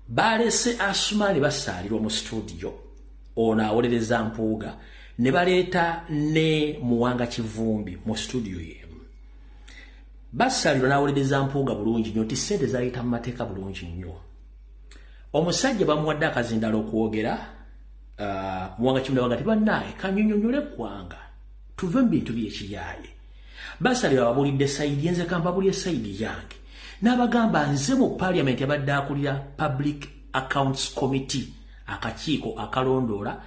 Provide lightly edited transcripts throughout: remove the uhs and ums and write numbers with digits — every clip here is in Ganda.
balese Asumani basalirwa mu studio ono awolereza Mpuuga ne baleeta ne Muwanga Kivumbi mu studio yemu basalirwa n'awolereza Mpuuga bulungi nnyo nti ssente zayita mu mateeka bulungi nnyo omusajja bamuwadde akazindalo okwogera Muwanga Kivumbi wagati bannaye kanyonyonyole kwanga tuve mu bintu by'ekiyaaye basalirwa babulidde sayidi yenze kampabulye sayidi yange n'abagamba nze mu parliament yabadde akulira Public Accounts Committee akakiiko akalondoola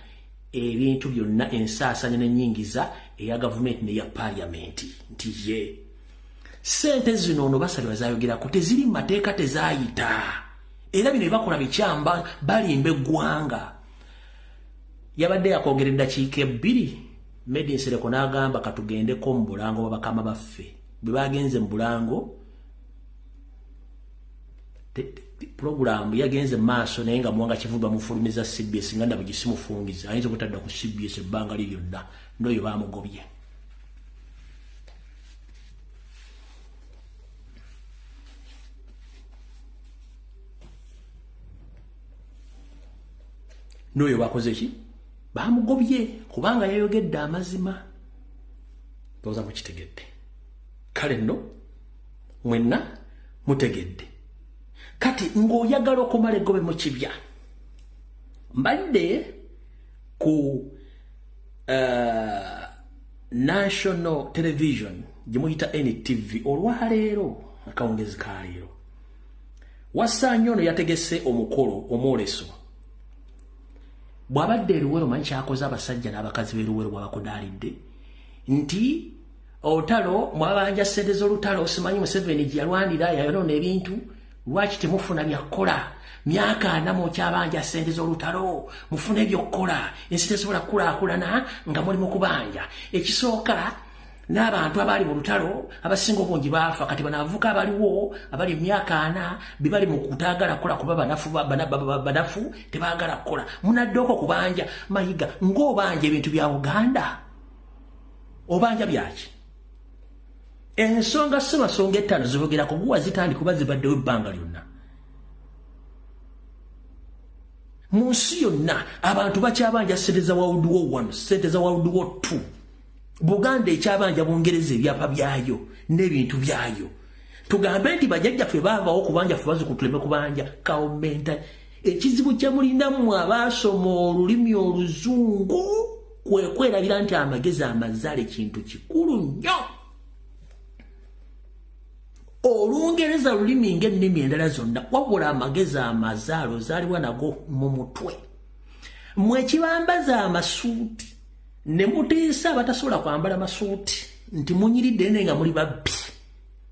ebintu byonna ensaasanya n'ennyingiza eya gavumenti n'eya parliament nti ye ssente zino ono basalirwa zaayogerako teziri mu mateeka tezaayita era bino bakola bikyamba balimba eggwanga yabadde yakwogera eddakiika 2 Medi Nsereko n'agamba katugendeko mu Bulango babakama baffe bwe bagenze mu Bulango program yagenze maaso naye nga Muwanga Kivumbi bamufulumiza CBS nga ndaba gisimufungiza ayinza okutadda ku CBS ebbanga lyonna n'oyo bamugobye n'oyo bakoze ki bamugobye kubanga yayogedde amazima toza mukitegedde kale nno mwenna mutegedde kati ng'oyagala okumala eggobe mu kibya mbadde ku National Television gye muyita NTV olwaleero akawungezi kaleero Wasaanyi ono yategese omukolo omwoleso bwabadde eruwero manyi kyakoze abasajja n'abakazi b'eruwero bwabakudaalidde nti olutalo mwabanja ssente z'olutalo simanyi Museveni gye yalwanira yayonoona ebintu lwaki temufuna byakola myaka 4 mukyabanja ssente z'olutalo mufune byokkola ensi tesobola kukulaakulana nga muli mu kubanja ekisooka n'abantu abali mu lutalo abasinga obungi baafa kati banaavuka abaliwo abali myaka 4 bibali mu kutaagala kola kuba banafu tebaagala kola munaddeko kubanja mayiga ng'obanja ebintu bya Buganda obanja byaki ensonga semasonga 5 zibogera kuguwa zitandi kuba zibaddewo ebbanga lyonna mu nsi yonna abantu bakyabanja ssente za World War 1 ssente za World War 2 Buganda ekyabanja Bungereza ebyapa byayo n'ebintu byayo tugambe nti bajjajjaffe baavawo kubanja ffe bazikutuleme kubanja kaomenta ekizibu kyamulindamu abaasoma olulimi oluzungu kwerabira nti amagezi amazaale kintu kikulu nnyo Olungereza lulimi ng'ennimi endala zonna wabula amagezi amazaalo zaaliwa nago mu mutwe mmwe kibambaza amasuuti ne mutiisa abatasobola kwambala masuuti nti munyiridde naye nga muli babbi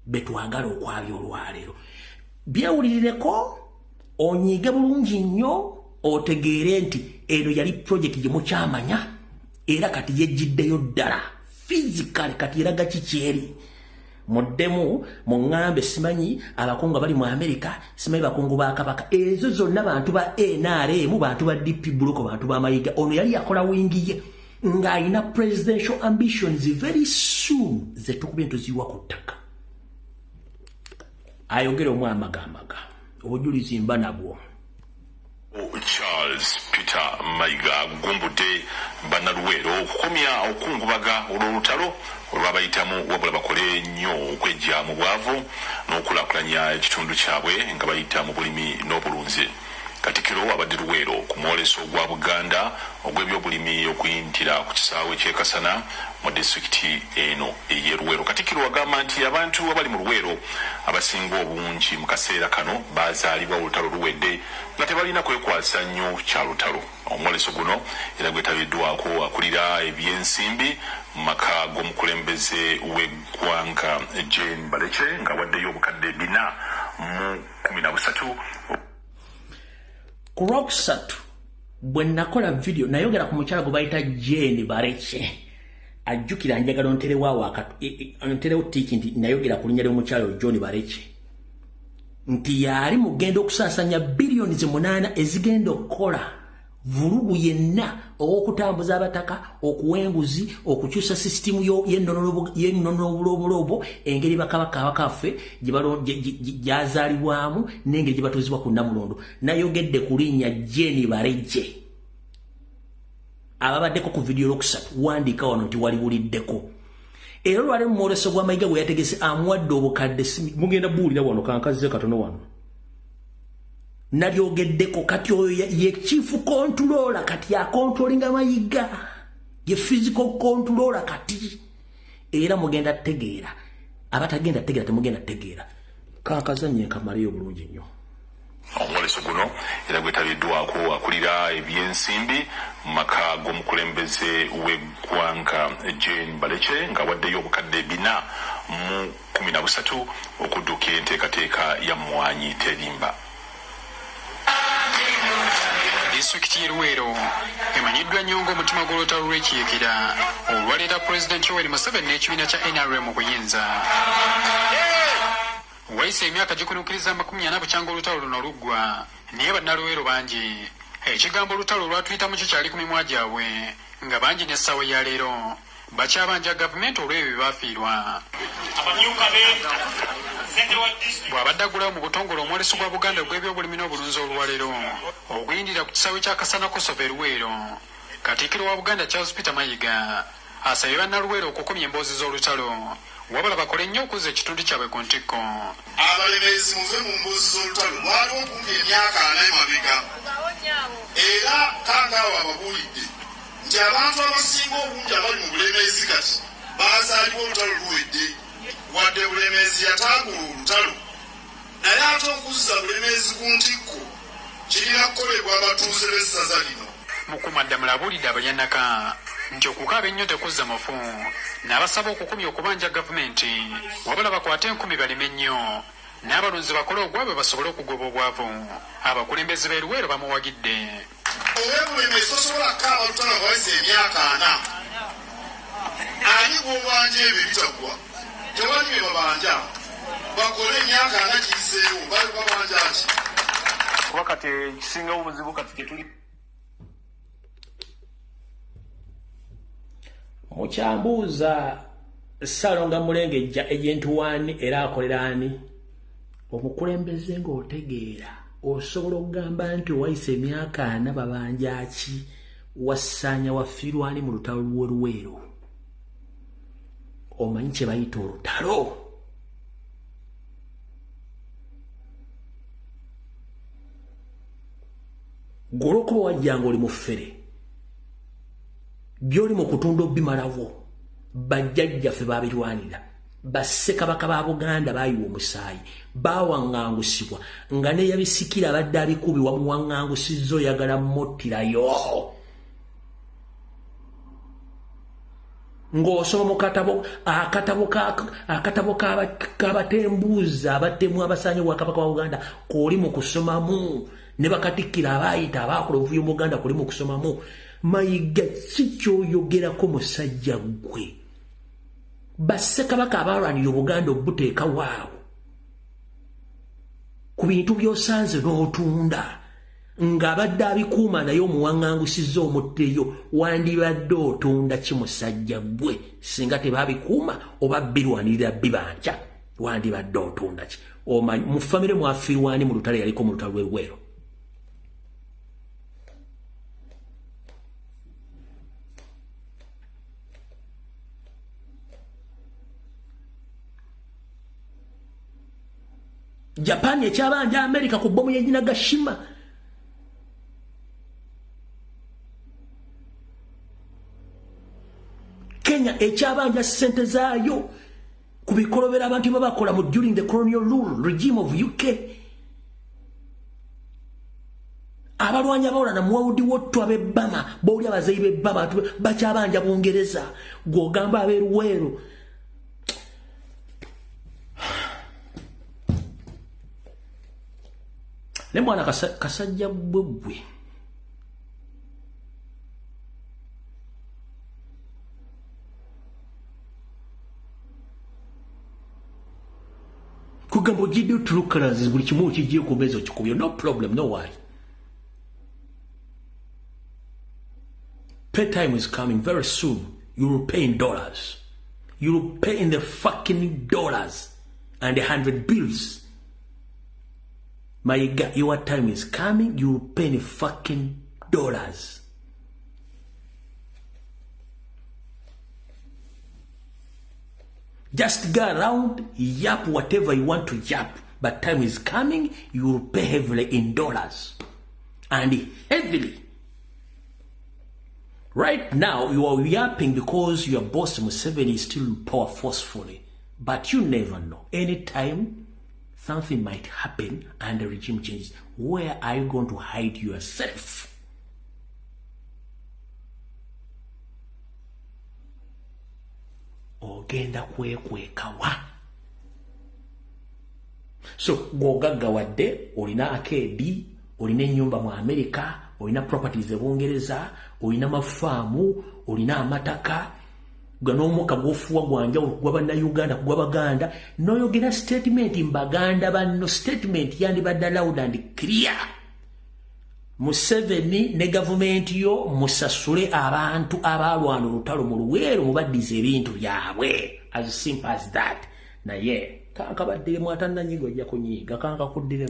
betwagala okwabya olwaleero byewulirireko onyiige bulungi nnyo otegeere nti eno yali projekiti gye mukyamanya era kati yejjiddeyo ddala fizikale kati eraga kikyeri muddemu muŋŋambe simanyi abakungu bali mu Amerika simanyi bakungu ba Kabaka ezo zonna bantu ba NRM bantu ba DP Buloko bantu ba Mayiga ono yali yakola wingi ye ng'alina presidential ambitions very soon zetukubye ntuziwa ku ttaka ayogera omw amagamaga obujulizi mba nabwo Charles Peter Mayiga gumbudde bannaluweero okukomya okungubaga olw'olutalo olwabayitamu wabula bakole nnyo okwejja mu bwavu n'okulaakulanya ekitundu kyabwe nga bayita mu bulimi n'obulunzi Katikkiro abadde Luweero ku mwoleso gwa Buganda ogw'ebyobulimi okuyintira ku kisaawe ky'e Kasana mu disitulikiti eno ey'e Luweero. Katikkiro agamba nti abantu abali mu Luweero abasinga obungi mu kaseera kano baazaalibwa olutalo luwedde nga tebalina kwekwasa nnyo kya lutalo. Omwoleso guno era gwetabiddwako akulira ebyensimbi mu maka g'omukulembeze w'eggwanga Jane Baleche nga waddeyo obukadde 413 ku Rocksatu bwe nakola video nayogera ku mukyala gwe bayita Jane Baleche ajjukira njagala onterewo tiki nti nayogera ku linnya ly'omukyala John Baleche nti yali mugenda okusaasanya billions 8 ezigenda okukola vulugu yenna okutambuza abataka okuwenguzi okukyusa system y'ennonobulobo engeri bakabaka abakaffe gyazaalibwamu n'engeri gye batuuzibwa ku Namulondo. Nayogedde ku linnya Jeni Barejje ababaddeko ku video olwokusatu wandiika wano nti waliwuliddeko. Era lwali mu Mwoleso gwa Mayiga gwe yategese amuwadde obukadde mugenda buwulira wano kankazize katono wano. Nabyogeddeko kati oyo ye chief controller kati ya controllinga Mayiga ye physical controller kati era mugenda tegeera abatagenda tegeera temugenda tegeera kankazanye nkamaliyo bulungi nnyo. Omwoleso guno era gwetabiddwako akulira ebyensimbi mu maka g'omukulembeze w'eggwanga Jane Barejje nga waddeyo obukadde 413 okudduukira enteekateeka ya Mwanyi Terimba. Disitulikiti y'Eluweero emanyiddwa nnyo ng'omutima gw'olutalo lw'ekiyeekera olwaleeta Pulezidenti Yoweri Museveni n'ekibiina kya NRM okuyinza. Wayise emyaka gikunuukiriza 40 bukyanga olutalo luno luggwa naye bannaluweero bangi ekigambo olutalo olwatuyitamu kikyali ku mimwa gyabwe nga bangi n'essaawa ya leero bakyabanja gavumenti olw'ebyo baafiirwa. Bw'abadde aggulawo mu butongole omwoleso gwa Buganda gw'ebyobulimi n'obulunzi olwaleero okuyindira ku kisaawe kya Kasana Kosovo e Luweero, Katikkiro wa Buganda Charles Peter Mayiga asabye bannaluweero okukomya emboozi z'olutalo wabula bakole nnyo okuzza ekitundu kyabwe ku ntikko. Abalemezi muve mu mboozi z'olutalo lwaliwo kumpi emyaka 4 emabega era kangaawo ababuulidde nti abantu abasinga obungi abali mu bulemezi kati baazaalibwa olutalo luwedde wadde bulemezi yataagula olutalo naye ate okuzza bulemezi ku ntikko kirina kukolebwa abatuuze b'essaza lino. Mukuumaddamula abuulidde abalyanaka nti okukaaba ennyo tekuzza mufu n'abasaba okukumya okubanja gavumenti wabula bakwate enkumi baleme ennyo n'abalunzi bakole ogwabwe basobole okugoba obwavu. Abakulembeze b'e Luweero bamuwagidde. Obwebulemezi tosobola kukaaba lutalo baweze emyaka 4 ani gw'obanja ebyo bitaggwa tewali bye babanja bakole emyaka 4 giyiseewo bali babanja ki kuba kati ekisingawo obuzibu kati tetuli mukyambuuza Salonga Mulengejja Agent 1 era akolera ani omukulembeze ng'otegeera osobola okugamba nti wayise emyaka 4 babanja ki wassanya wafiirwani mu lutalo lw'Oluweero omanyi kye bayita olutalo. Golwokuba wajjanga oli mu ffere byoli mu kutunda obimalawo bajjajjaffe babirwanira bassekabaka ba Buganda bayiwa omusaayi bawaŋŋangusibwa nga neyabisikira abadde abikubi wamuwaŋŋangusizza oyagala mmottirayo ng'osoma mu akatabo k'abatembuuza abattemu abasaanye bwakabaka wa Buganda k'oli mu kusomamu ne bakatikkira abaayita abaakola obuvuyo mu Buganda k'oli mu kusomamu. Mayiga ki ky'oyogerako musajja gwe? Bassekabaka abalwanira Obuganda obuteeka waawo ku bintu by'osanze n'otunda ng'abadde abikuuma naye omuwaŋŋangusizza omutteyo wandibadde otunda ki musajja gwe singa tebabikuuma oba birwanirira bibanja wandibadde otunda ki? Omanyi mu famire mwafiirwani mu lutalo yaliko mu lutalo lw'Eluweero? Japan ekyabanja America ku bomu y'e Nagashima. Kenya ekyabanja ssente zaayo ku bikolobera abantu babakola mu during the colonial rule regime of UK. Abalwanyi abawulana muwawudi wottu ab'ebbama bawuli abazeyi b'ebbama bakyabanja Bungereza gw'ogamba ab'e Luweero. Ne mwana kasajja bwebwe kugamba ogidde otulukalanzi buli kimu okiggye ku mmeeza okikubyo no problem no worry. Pay time is coming very soon. You will pay in dollars. You will pay in the fucking dollars and the 100 bills. My God, your time is coming. You will pay in fucking dollars. Just go around, yap whatever you want to yap. But time is coming, you will pay heavily in dollars. And heavily. Right now, you are yapping because your boss Museveni is still in power forcefully. But you never know. Anytime, something might happen and the regime changes. Where are you going to hide yourself? Ogenda kwekwekawa. So, gogaggawadde, olina akedi, olina ennyumba mu America, olina properties ebungereza, olina mafaamu, olina amataka, ganomuka gofuwa gwanja gw'abanna Uganda gw'abaganda, noyogera statement mbaganda banno statement yandibadde loud and clear. Museveni ne government yo musasule abantu abalwana olutalo mu Luweero mubaddiza ebintu byabwe. As simple as that. Naye kankabadde mwatanda nyigo ojja kunyiga kankakuddire.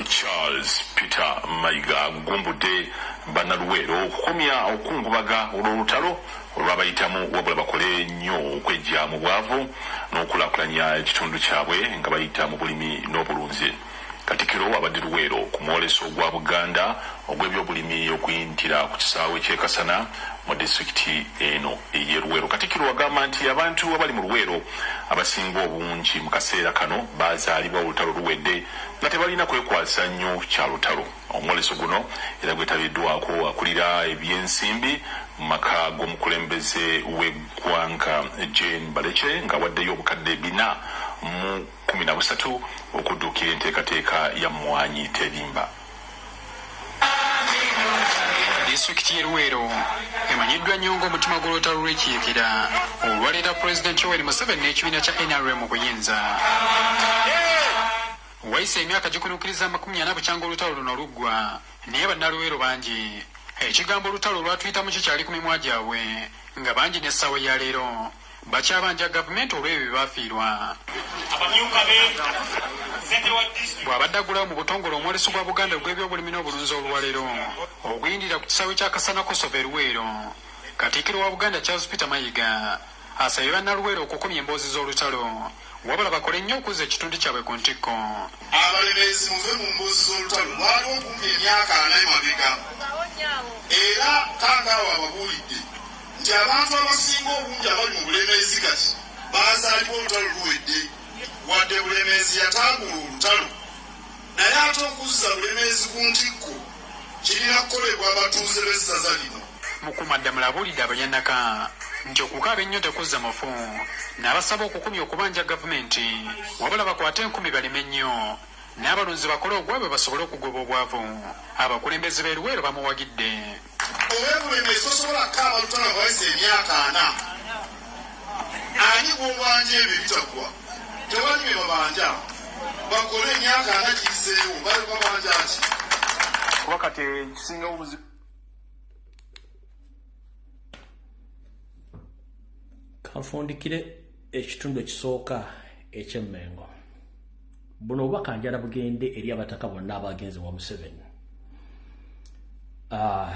Charles Peter Mayiga gumbudde bannaluweero okukomya okungubaga olw'olutalo olwabayitamu wabula bakole nnyo okwejja mu bwavu n'okulaakulanya ekitundu kyabwe nga bayita mu bulimi n'obulunzi. Katikkiro abadde Luweero ku mwoleso gwa Buganda ogw'ebyobulimi okuyintira ku kisaawe ky'e Kasana mu disitulikiti eno ey'e Luweero. Katikkiro agamba nti abantu abali mu Luweero abasinga obungi mu kaseera kano baazaalibwa olutalo luwedde nga tebalina kwekwasa nnyo kya lutalo. Omwoleso guno era gwetabiddwako akulira ebyensimbi mu maka g'omukulembeze w'eggwanga Jane Baleke nga waddeyo obukadde 413 okudduukira enteekateeka ya Mwanyi Terimba. Disitulikiti y'e Luweero emanyiddwa nnyo ng'omutima gw'olutalo lw'ekiikira olwaleeta Pulezidenti Yoweri Museveni n'ekibiina kya NRM okuyinza. Wayise emyaka gikunuukiriza 40 bukyanga olutalo luno luggwa, naye bannaluweero bangi ekigambo olutalo lwatuyitamu kikyali ku mimwa gyabwe, nga bangi n'essaawa ya leero bakyabanja gavumenti olw'ebyo baafiirwa. Bw'abadde agulawo mu butongole omwoleso gwa Buganda ogw'ebyobulimi n'obulunzi olwaleero oguyindira ku kisaawe kya Kasana Kosovo e Luweero, Katikkiro wa Buganda Charles Peter Mayiga asabye bannaluweero okukomya emboozi z'olutalo wabula bakole nnyo okuzza ekitundu kyabwe ku ntikko. Abalemezi muve mu mboozi z'olutalo lwaliwo kumpi emyaka 4 mabega, era kangaawo ababuulidde nti abantu abasinga obungi abali mu bulemeezi kati baazaalibwa olutalo luwedde, wadde bulemeezi yatambula olutalo, naye ate okuzza bulemeezi ku ntikko kirina kukolebwa abatuuze b'essaza lino. Mukuumaddamula abuulidde abanyannaka nti okukaaba ennyo tekuzza mufu, n'abasaba okukumya okubanja gavumenti wabula bakwate enkumi balime nnyo, n'abalunzi bakole ogwabwe basobole okugoba obwavu. Abakulembeze b'e Luweero bamuwagidde. Oweebulemeezi tosobola kukaaba lutalo baweze emyaka 4. Ani gw'obanja ebyo bitaggwa? Tewali be babanja. Bakole emyaka 4 giyiseewo bali babanja ki? kuba kati ekisinga obuzibu kanfundikire ekitundu ekisooka eky'Emmengo. Buno obubaka njala bugende eri abataka bonna abagenzi wa Museveni.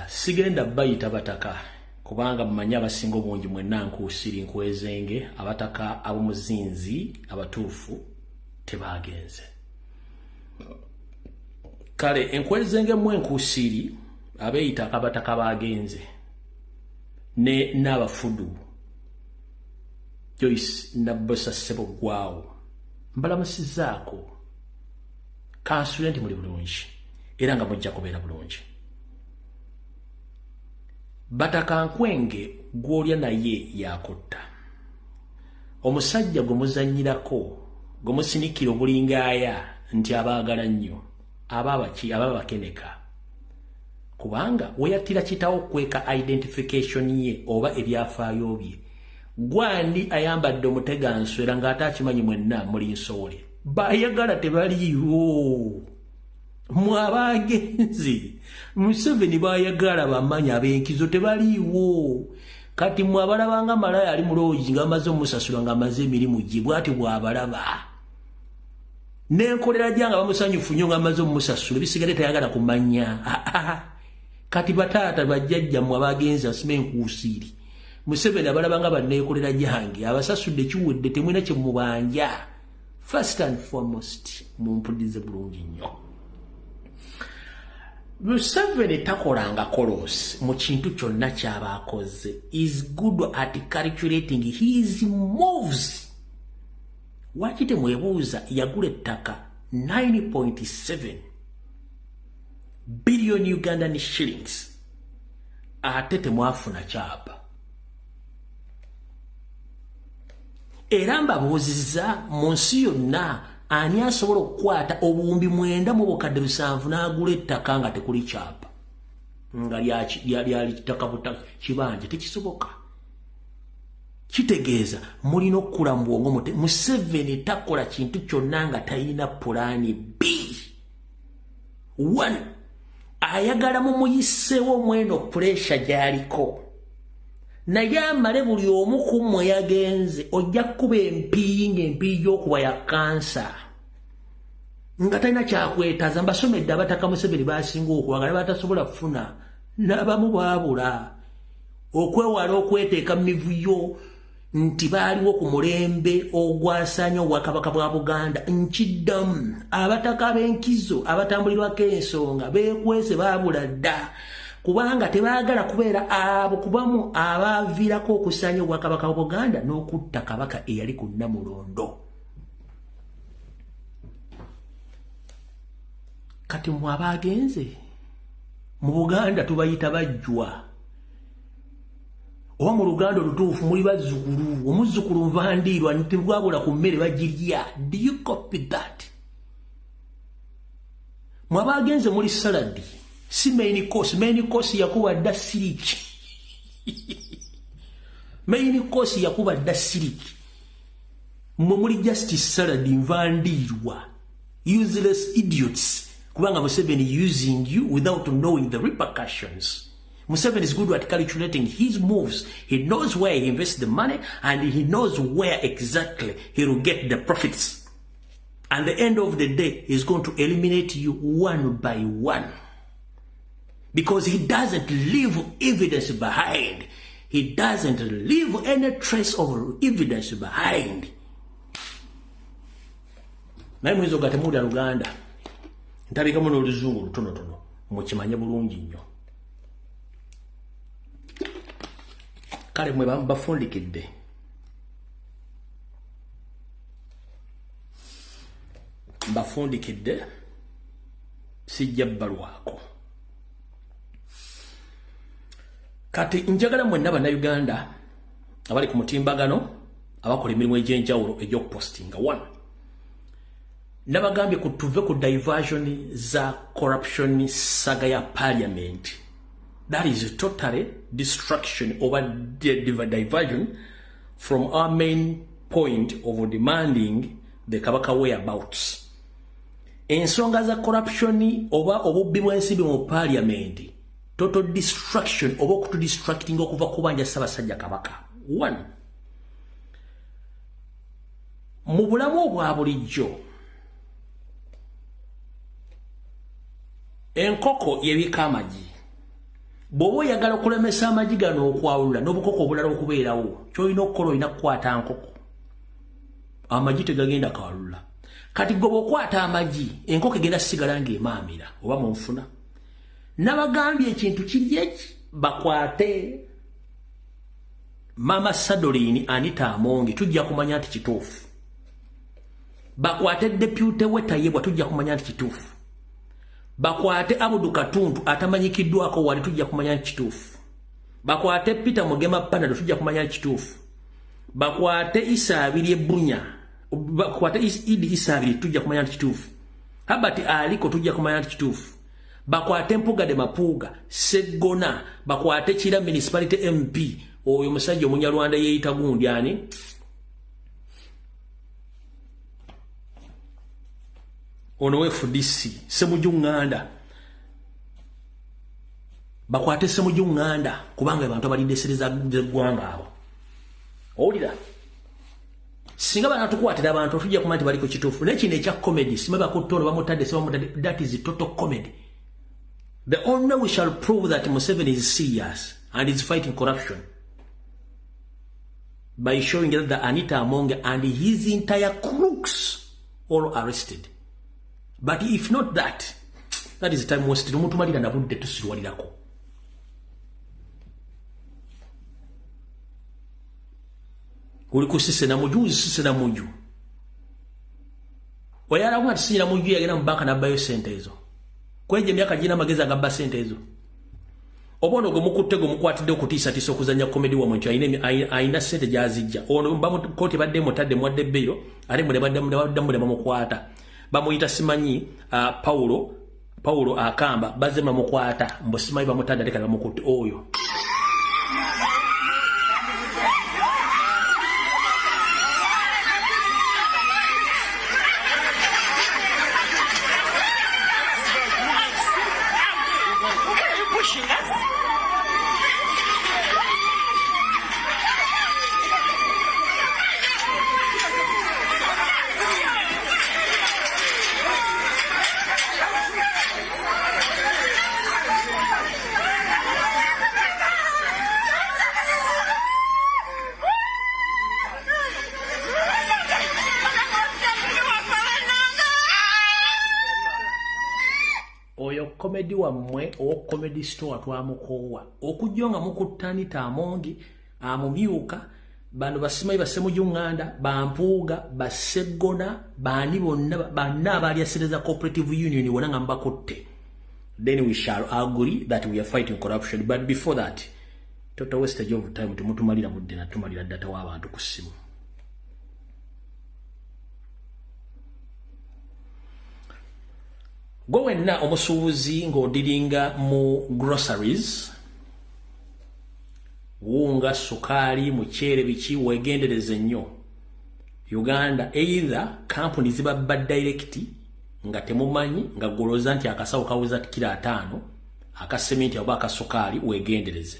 Sigenda bayita bataka kubanga mumanyi abasinga obungi mwenna nkuusiri nkwezenge abataka ab'omuzinzi abatuufu tebagenze. Kale enkwezenge mwe nkuusiri abeeyita abataka bagenze ne n'abafudu Joyce Nabosa Ssebogwawo mbalamusizaako kansule nti muli bulungi era nga mujja kubeera bulungi. Bataka Nkwenge gw'olya naye yakotta. Omusajja gwe muzannyirako gwe musinikira obulingaaya nti abaagala nnyo ababakeneka kubanga weyattira kitawo kweka identification ye oba ebyafaayo bye. Gwandi ayambadde omuteganswera ng'ate akimanyi mwenna muli nsowole. Bayagala tebaliyo. Mwabagenzi Museveni bayagala bamanya abenkizo tebaliiwo kati mwabalabanga malaya ali muloji nga amaze omusasula nga amaze emirimu gye bwati bwabalaba n'enkolera gyanga bamusanyufu nnyo nga amaze omusasula bisigale tayagala kumanya kati bataata bajjajja mwabagenzi asime enkuusiiri Museveni abalabanga banneekolera gyange abasasudde kiwedde temwina kye mubanja first and foremost mumpulirize bulungi nnyo Museveni takolanga kolos mu kintu kyonna kyaba akoze is good at calculating his moves wakite mwebuuza yagula ettaka 9.7 billion Ugandan shillings ate temwafuna kyapa era mbabuuzizza mu nsi yonna ani asobola okukwata obuwumbi 9.7 n'agula ettaka nga tekuli kyapa nga lyali ttaka buta kibanja tekisoboka kitegeeza mulina okukula mu bwongo mute Museveni takola kintu kyonna nga talina pulaani B 1 ayagala mumuyiseewo omweno puresha gyaliko naye amale buli omu ku mmwe yagenze ojja kuba empiiyi ng'empiiyi gy'okuba ya kansa nga talina kyakwetaaza mbasomedde abataka Museveni baasinga okwagala batasobola kufuna n'abamu baabula okwewala okweteeka mu mivuyo nti baaliwo ku mulembe ogwasaanya obwakabaka bwa Buganda nkiddamu abataka b'enkizo abatambulirwako ensonga beekwese baabula dda kubanga tebaagala kubeera abo kubamu abaaviirako okusaanya obwakabaka bwa Buganda n'okutta kabaka eyali ku Namulondo kati mwabagenze mu Buganda tubayita bajjwa oba mu Luganda olutuufu muli bazzukulu omuzzukulu nvandiirwa ntibwabula ku mmere bagirya do you copy that mwabagenze muli saladi si main course yakuba dda siriki main course yakuba dda siriki mwe muli justice salad nvandiirwa useless idiots kubanga Museveni using you without knowing the repercussions. Museveni is good at calculating his moves. He knows where he invests the money and he knows where exactly he will get the profits. At the end of the day, he's going to eliminate you one by one. Because he doesn't leave evidence behind. He doesn't leave any trace of evidence behind. Naye mwizo gatemuda Luganda. Ntabika muno oluzungu lutonotono. Mukimanye bulungi nnyo. Kale mwe bafundikidde. Bafundikidde. Sijja bbalwako. Kati njagala mwenna bannayuganda abali ku mutimbagano abakola emirimu egy'enjawulo egy'okupostinga 1 nabagambye kutuve ku diversion za corruption saga ya parliament. That is totally distraction over diversion from our main point of demanding the Kabaka whereabouts. Ensonga za corruption oba obubbi bw'ensimbi mu parliament. Total distraction oba okutu distracting okuva kubanja Ssaabasajja Kabaka. 1. Mu bulamu obwa bulijjo enkoko yebika amagi. Bw'oba oyagala okulemesa amagi gano okwawulula n'obukoko obulala okubeerawo ky'olina okukola olina kukwata nkoko. Amagi tegagenda kawalula. Kati gwe bw'okwata amagi enkoko egenda sigala ng'emaamira oba mu nfuna. Nabagambye ekintu kiri eki bakwate Mama Sadolini Anita Amongi tujja kumanya nti kituufu. Bakwate deputy wetayebwa tujja kumanya nti kituufu. Bakwate Abudu Katuntu atamanyikiddwako wali tujja kumanya nti kituufu. Bakwate Peter Mugema Panado tujja kumanya nti kituufu. Bakwate Isa Abiri Ebunya. Bakwate Idi Isa Abiri tujja kumanya nti kituufu. Habati Aliko tujja kumanya nti kituufu. Bakwate Mpuga de Mapuga, Segona, bakwate Kira Municipality MP, oyo musajja Omunyarwanda yeeyita gundi ani? ono FDC Semujunganda bakwate Semujunganda kubanga abantu abalinde sereza gwanga abo owulira singa banatukwatira abantu tujja kumati bali ku kituufu nekino ekya comedy simaba kutono bamutadde that is total comedy. The only way we shall prove that Museveni is serious and is fighting corruption by showing that Anita Amonge and his entire crooks all arrested. But if not that, that is the time wasted. Mutumalira na budde tusirwalirako. Ulikusise na muju, sise na muju. Wayara wati sisi na muju ya gina mbaka na bayo sente hizo. Kwenye miaka jina mageza gaba sente hizo. Obono gomukutego mukwatide okutisa tiso kuzanya comedy wa mwencho aina sente jazija. Ono mbamu kote badde mutadde mwadde beiro ale mule badde bamukwata. Bamuyita simanyi Paulo akamba baze bamukwata mbo simanyi bamutadde aleka bamukutte oyo. Comedy wa mwe o comedy store twamukowa okujjonga mukutanita Amonge amumyuka bano basimayi Basemujunganda bampuuga basegona bani bonna banna abali asereza cooperative union wonanga mbakotte. Then we shall agree that we are fighting corruption, but before that total wastage of time tumutumalira mudde na tumalira data w'abantu ku ssimu. Gwenna omusuubuzi ng'odiringa mu groceries wunga sukali mukyere biki wegendereze nnyo. Uganda either company ziba direct nga temumanyi nga goloza nti akasawo kawuza kilo 5 akasementi oba akasukali wegendereze.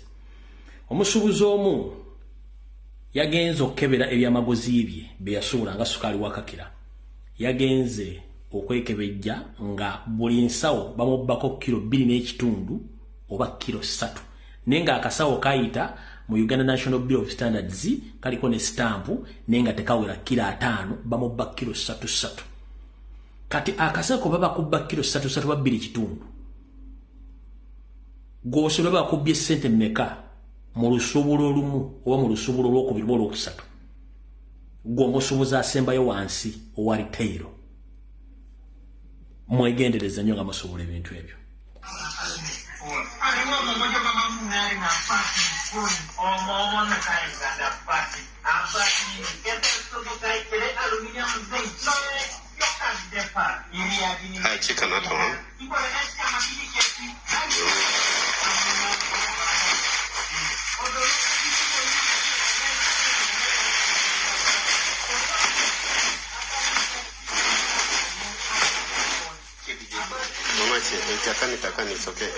Omusuubuzi omu yagenze okebera ebyamaguzi bye byasuula nga sukali wakakira. Yagenze okwekebejja nga buli nsawo bamubbako kilo 2 n'ekitundu oba kilo 3 nenga akasawo kayita mu Uganda National Bureau of Standards kaliko ne stamp nenga tekawera kilo 5 bamubba kilo 3 kati akasawo baba kubba kilo 3 ba 2 kitundu gosolo baba kubbye sente meka mu lusubulo lumu oba mu lusubulo lw'okubiri oba olwokusatu gwomusubuza asembayo wansi owa retail mwegendereza nnyo nga musobola ebintu ebyo. Takani, it's okay.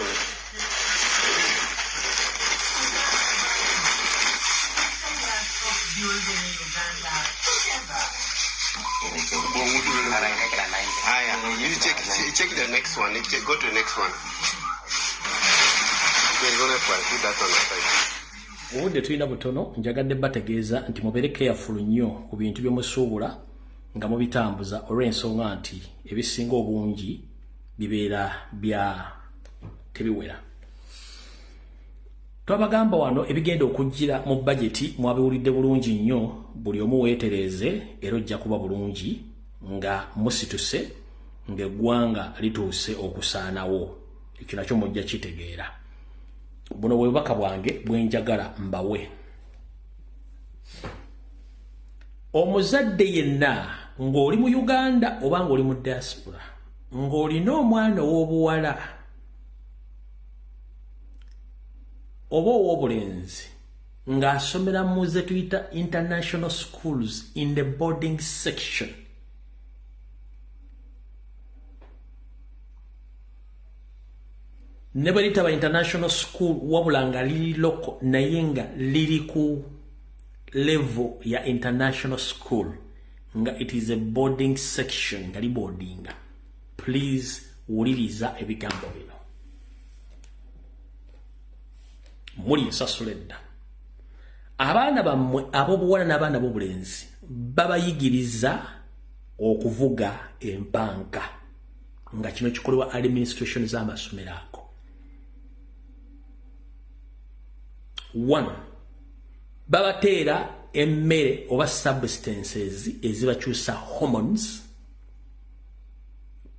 You check the next one. Go to the next one. We're going to put that on the side. Obudde tulina butono njagadde bategeeza nti mubeere careful nnyo ku bintu byemusuubula nga mubitambuza olw'ensonga nti ebisinga obungi bibeera bya tebiwera. Twabagamba wano ebigenda okujjira mu budget mwabiwulidde bulungi nnyo buli omu weetereze era ojja kuba bulungi nga musituse ng'eggwanga lituuse okusaanawo. Ekyo nakyo mujja kitegeera. Buno bwe bubaka bwange bwenjagala mbawe. Omuzadde yenna ng'oli mu Uganda oba ng'oli mu diaspora ng'olina omwana ow'obuwala oba ow'obulenzi ng'asomera mu ze tuyita international schools in the boarding section ne bwe litaba international school wabula nga liri local naye nga liri ku level ya international school nga it is a boarding section nga liboardinga, please wuliriza ebigambo bino. Muli nsasula edda. Abaana bammwe ab'obuwala n'abaana b'obulenzi babayigiriza okuvuga empanka nga kino kikolebwa administration z'amasomero ago. 1. Babateera emmere oba substances ezibakyusa hormones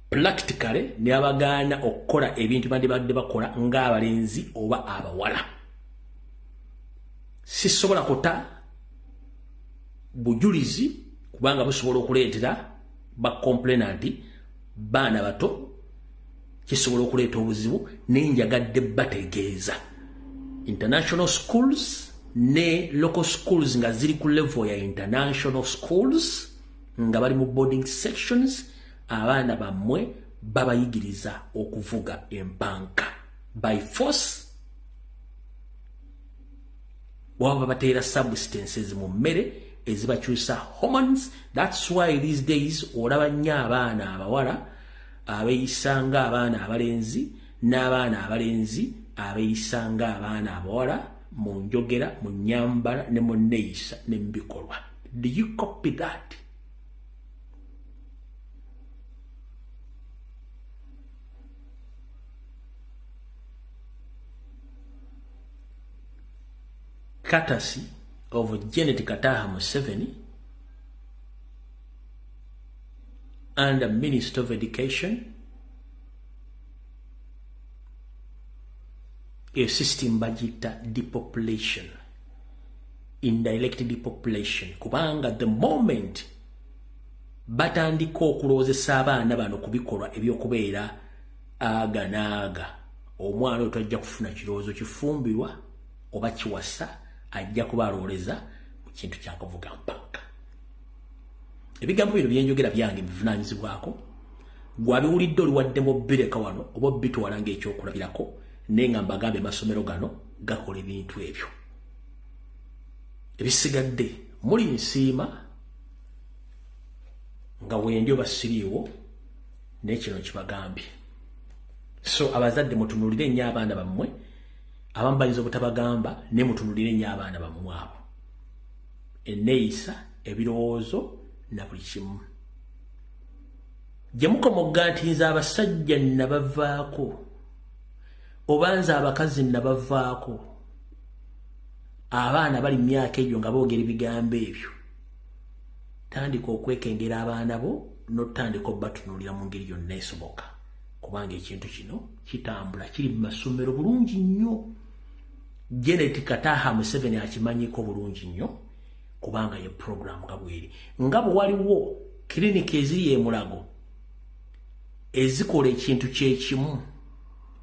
practically ne abagaana okukola ebintu bandibadde bakola ng'abalenzi oba abawala. Sisobola kuta bujulizi kubanga busobola okuleetera bakomplenanti baana bato, kisobola okuleeta obuzibu, nenjagadde bategeeza international schools ne local schools nga ziri ku level ya international schools nga bali mu boarding sections, abaana bammwe babayigiriza okuvuga empanka by force. Waba bateera substances mu mmere ezibakyusa hormones. That's why these days olaba nnyo abaana abawala abeeyisanga abaana abalenzi n'abaana abalenzi abeeyisanga abaana abawala mu njogera, mu nnyambala ne mu nneeyisa ne mu bikolwa. Do you copy that? Courtesy of Janet Kataha Museveni and the Minister of Education, a system bagita depopulation, indirect depopulation. Kubanga the moment batandika okulowozesa abaana bano ku bikolwa ebyokubeera aga naaga, omwana oyo tajja kufuna kirowoozo kifumbirwa oba kiwasa, ajja kuba alowoleza mu kintu kyakuvuga mpanka. Ebigambo bino byenjogera byange bivunaanyizibwako, gwabiwulidde oliwaddemu bireka wano oba bitwala ng'ekyokulabirako, naye nga mbagambe amasomero gano gakola ebintu ebyo. Ebisigadde muli nsiima nga wendi oba siriiwo, naye kino kibagambye. So abazadde mutunulire nnyo abaana bammwe, abamu bayinza obutabagamba naye mutunulire nnyo abaana bammwe abo. Enneeyisa, ebirowoozo na buli kimu. Gye mukomogga nti nze abasajja nabavaako oba nze abakazi nabavaako, abaana bali mu myaka egyo nga boogera ebigambo ebyo, tandika okwekengera abaana bo n'otandika obbatunulira mu ngeri yonna esoboka, kubanga ekintu kino kitambula kiri mu masomero bulungi nnyo. Janet Kataha Museveni akimanyiko bulungi nnyo kubanga ye program nga bweri. Nga bwe waliwo klinika eziri e Mulago ezikola ekintu kyekimu,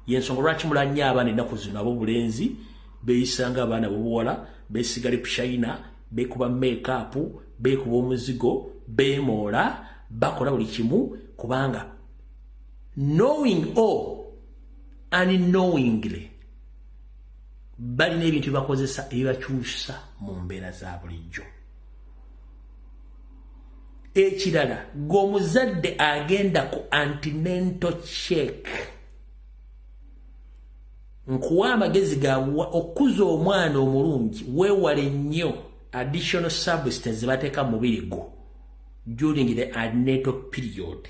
yensonga lwaki mula nnyo abaana ennaku zino ab'obulenzi beeyisanga abaana b'obuwala, beesiga lipshayina, beekuba make-up, beekuba omuzigo, beemoola, bakola buli kimu kubanga knowing all unknowingly balina ebintu bibakozesa ebibakyusa mu mbeera za bulijjo. Ekirala, ng'omuzadde agenda ku antenatal check, nkuwa amagezi gawa okuza omwana omulungi, weewale nnyo additional substances bateeka mu mubiri gwo during the antenatal period.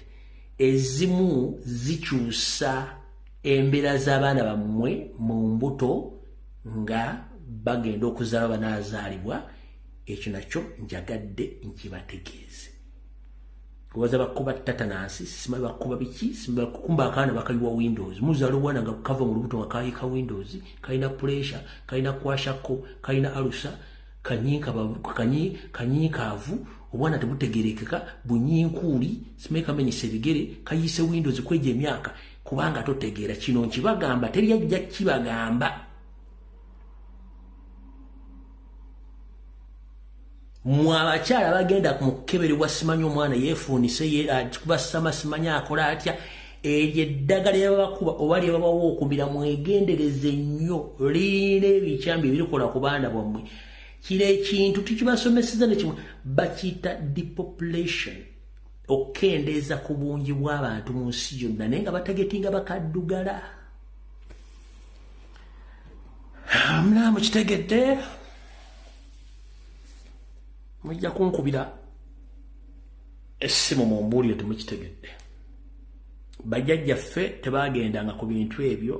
Ezimu zikyusa embeera z'abaana bammwe mu mbuto nga bagenda okuzaala banaazaalibwa. Ekyo nakyo njagadde nkibategeeze. Kubaza bakuba tatanasi, simanyi bakuba biki, simanyi kukumba akaana bakaliwa Windows. Muzaala obwana nga kava mu lubuto nga kayika Windows, kalina pressure, kalina kwashako, kalina alusa, kanyiikaavu, obwana tebutegerekeka, bunyinkuuli, simanyi kamenyesa ebigere, kayiise Windows kwejja emyaka, kubanga totegeera kino nkibagamba, teri ajja kibagamba. Mwabakyala bagenda mu kkeberebwa simanyi omwana yeefuunise kubasama simanyi akola atya, eryo eddagala lyabakuba oba lyababawo okumira mwegendereze nnyo lirina ebikyambi ebirikola ku baana bwammwe kino ekintu tukibasomeseza nekimwe bakiyita depopulation okukendeeza ku bungi bw'abantu mu nsi yonna naye nga batagetinga bakaddugala muna mukitegedde mujja kunkubira essimu mumbuulire temukitegedde bajjajjaffe tebagendanga ku bintu ebyo